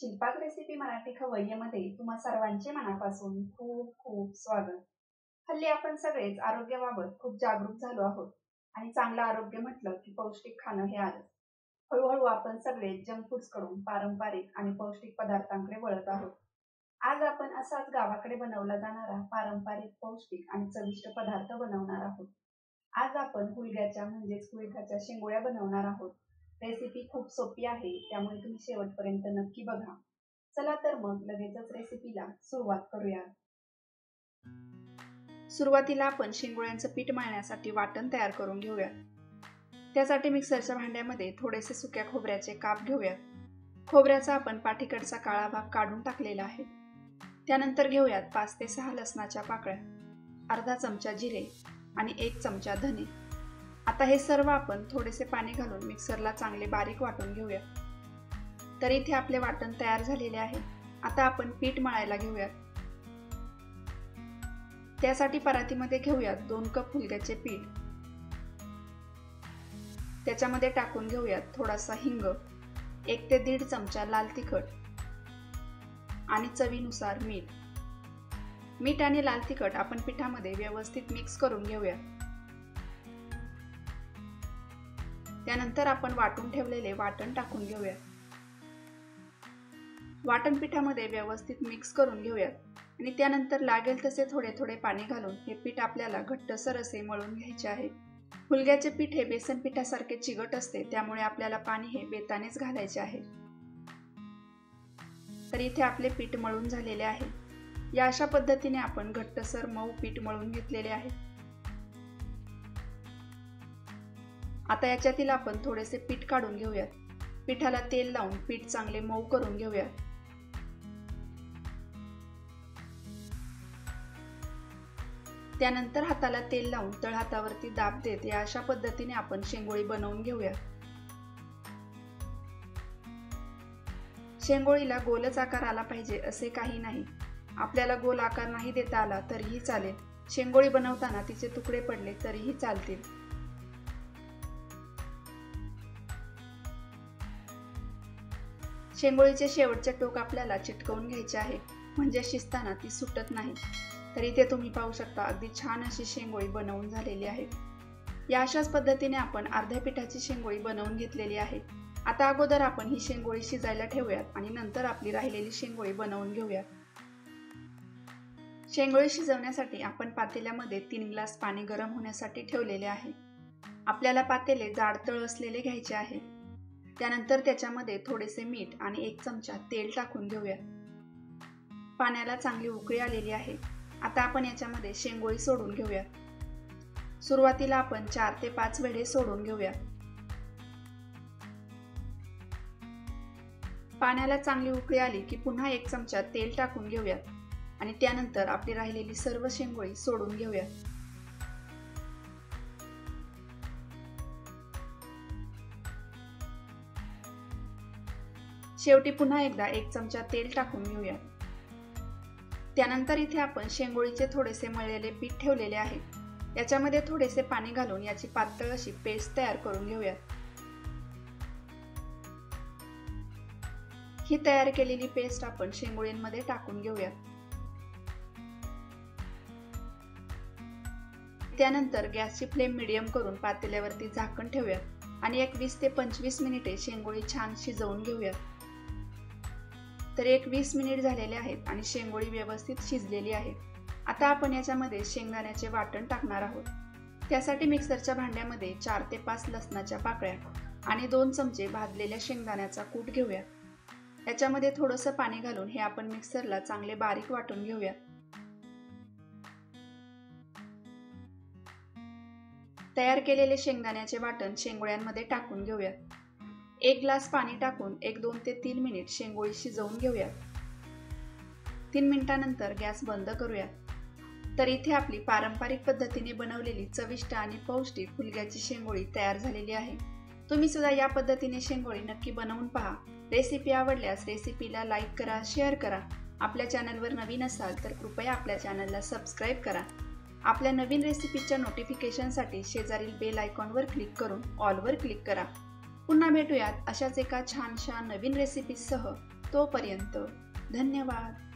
शिल्पाक recipe Marathi खवय्येमध्ये तुम्हा सर्वांचे मनापासून खूप खूप स्वागत। हल्ली आपण सगळेच आरोग्याबाबत खूप जागरूक झालो आहोत आणि चांगलं आरोग्य म्हटलं की पौष्टिक खाणं हे आलं। हळूहळू आपण सगळे जंक फूड्स कडून पारंपरिक आणि पौष्टिक पदार्थांकडे वळत आहोत। आज आपण असाच गावाकडे बनवला जाणारा पारंपरिक पौष्टिक आणि चविष्ट पदार्थ बनवणार आहोत। आज आपण हुलग्याच्या म्हणजेच कुळिथाच्या शेंगोळ्या बनवणार आहोत। रेसिपी खूप सोपी आहे, त्यामुळे तुम्ही शेवटपर्यंत नक्की बघा। चला तर मग लगेचच रेसिपीला सुरुवात करूया। सुरुवातीला आपण शेंगोळ्यांचं पीठ मळण्यासाठी वाटण तयार करून घेऊया। त्यासाठी मिक्सरच्या भांड्यामध्ये थोडेसे सुक्या खोबऱ्याचे काप घेऊया। खोबऱ्याचा आपण पाठीकडचा काळा भाग काढून टाकलेला आहे। त्यानंतर घेऊयात 5 ते 6 लसणाच्या पाकळ्या, अर्धा चमचा जिरे आणि 1 चमचा धने। आता हे सर्व आपण थोडेसे पाणी घालून मिक्सरला चांगले बारीक वाटून घेऊया। तर इथे आपले वाटण तयार झालेले आहे। आता आपण पीठ मळायला घेऊया। त्यासाठी परातीमध्ये घेऊयात 2 कप हुलग्याचे पीठ। त्याच्यामध्ये टाकून घेऊयात थोडासा हिंग, 1 ते 1.5 चमचा लाल तिखट आणि चवीनुसार मीठ। मीठ आणि लाल तिखट आपण पिठामध्ये व्यवस्थित मिक्स करून घेऊया। त्यानंतर आपण वाटून ठेवलेले वाटण टाकून घेऊया। वाटण पिठामध्ये व्यवस्थित मिक्स करून घेऊयात आणि त्यानंतर लागेल तसे थोडे थोडे पाणी घालून हे पीठ आपल्याला घट्टसर असे मळून घ्यायचे आहे। हुलग्याचे पीठ हे बेसन पिठासारखे चिकट असते, त्यामुळे आपल्याला पाणी हे बेतानेच घालायचे आहे। तर इथे आपले पीठ मळून झालेले आहे। या अशा पद्धतीने आपण घट्टसर मऊ पीठ मळून घेतलेले आहे। आता याच्यातील आपण थोडेसे पीठ काढून घेऊयात। पिठाला तेल लावून पीठ चांगले मऊ करून घेऊयात। त्यानंतर हाताला तेल लावून तळहातावरती दाब देत या अशा पद्धतीने आपण शेंगोळी बनवून घेऊया। शेंगोळीला गोलच आकार आला पाहिजे असे काही नाही। आपल्याला गोल आकार नाही देता आला तरीही चालेल। शेंगोळी बनवताना तिचे तुकडे पडले तरीही चालतील। शेंगोळीचे शेवटचे टोक आपल्याला चिटकवून घ्यायचे आहे, म्हणजे शिजताना ती सुटत नाही। तर इथे तुम्ही पाहू शकता अगदी छान अशी शेंगोळी बनवून झालेली आहे। या अशाच पद्धतीने आपण अर्ध्या पिठाची शेंगोळी बनवून घेतलेली आहे। आता अगोदर आपण ही शेंगोळी शिजायला ठेवूयात आणि नंतर आपली राहिलेली शेंगोळी बनवून घेऊयात। शेंगोळी शिजवण्यासाठी आपण पातेल्यामध्ये 3 ग्लास पाणी गरम होण्यासाठी ठेवलेले आहे। आपल्याला पातेले जाडतळ असलेले घ्यायचे आहे। त्यानंतर त्याच्यामध्ये थोडेसे मीठ आणि 1 चमचा तेल टाकून घेऊया। पाण्याला चांगली उकळी आलेली आहे। आता आपण याच्यामध्ये शेंगोळी सोडून घेऊया। सुरुवातीला आपण 4 ते 5 वेढे सोडून घेऊया। पाण्याला चांगली उकळी आली की पुन्हा 1 चमचा तेल टाकून घेऊया आणि त्यानंतर आपली राहिलेली सर्व शेंगोळी सोडून घेऊया। शेवटी पुन्हा एकदा 1 चमचा तेल टाकून घेऊया। त्यानंतर इथे आपण शेंगोळीचे थोडेसे मळलेले पीठ ठेवलेले आहे। याच्यामध्ये थोडेसे पाणी घालून याची पातळ अशी पेस्ट तयार करून घेऊया। ही तयार केलेली पेस्ट आपण शेंगोळींमध्ये टाकून घेऊया। त्यानंतर गॅसची फ्लेम मीडियम करून पातेल्यावरती झाकण ठेवूया आणि एक 20 ते 25 मिनिटे शेंगोळी छान शिजवून घेऊया। तर 20 मिनिट झालेले आहेत आणि शेंगोळी व्यवस्थित शिजलेली आहे। आता आपण याच्यामध्ये शेंगदाण्याचे वाटण टाकणार आहोत। त्यासाठी मिक्सरच्या भांड्यामध्ये 4 ते 5 लसणाच्या पाकळ्या आणि 2 चमचे भाजलेल्या शेंगदाण्याचा कूट घेऊया। याच्यामध्ये थोडंसं पाणी घालून हे आपण मिक्सरला चांगले बारीक वाटून घेऊया। तयार केलेले शेंगदाण्याचे वाटण शेंगोळ्यांमध्ये टाकून घेऊया। 1 ग्लास पाणी टाकून 2 ते 3 मिनिट शेंगोळी शिजवून घेऊया। 3 मिनिटांनंतर गॅस बंद करूया। तर इथे आपली पारंपरिक पद्धतीने बनवलेली चविष्ट आणि पौष्टिक हुलग्याची शेंगोळी तयार झालेली आहे। तुम्ही सुद्धा या पद्धतीने शेंगोळी नक्की बनवून पहा। रेसिपी आवडल्यास रेसिपीला लाईक करा, शेअर करा। आपल्या चॅनलवर नवीन असाल तर कृपया आपल्या चॅनलला सबस्क्राईब करा। आपल्या नवीन रेसिपीच्या नोटिफिकेशनसाठी शेजारील बेल आयकॉनवर क्लिक करून ऑलवर क्लिक करा। पुन्हा भेटूयात अशाच एका छानशा नवीन रेसिपीसह। तोपर्यंत धन्यवाद.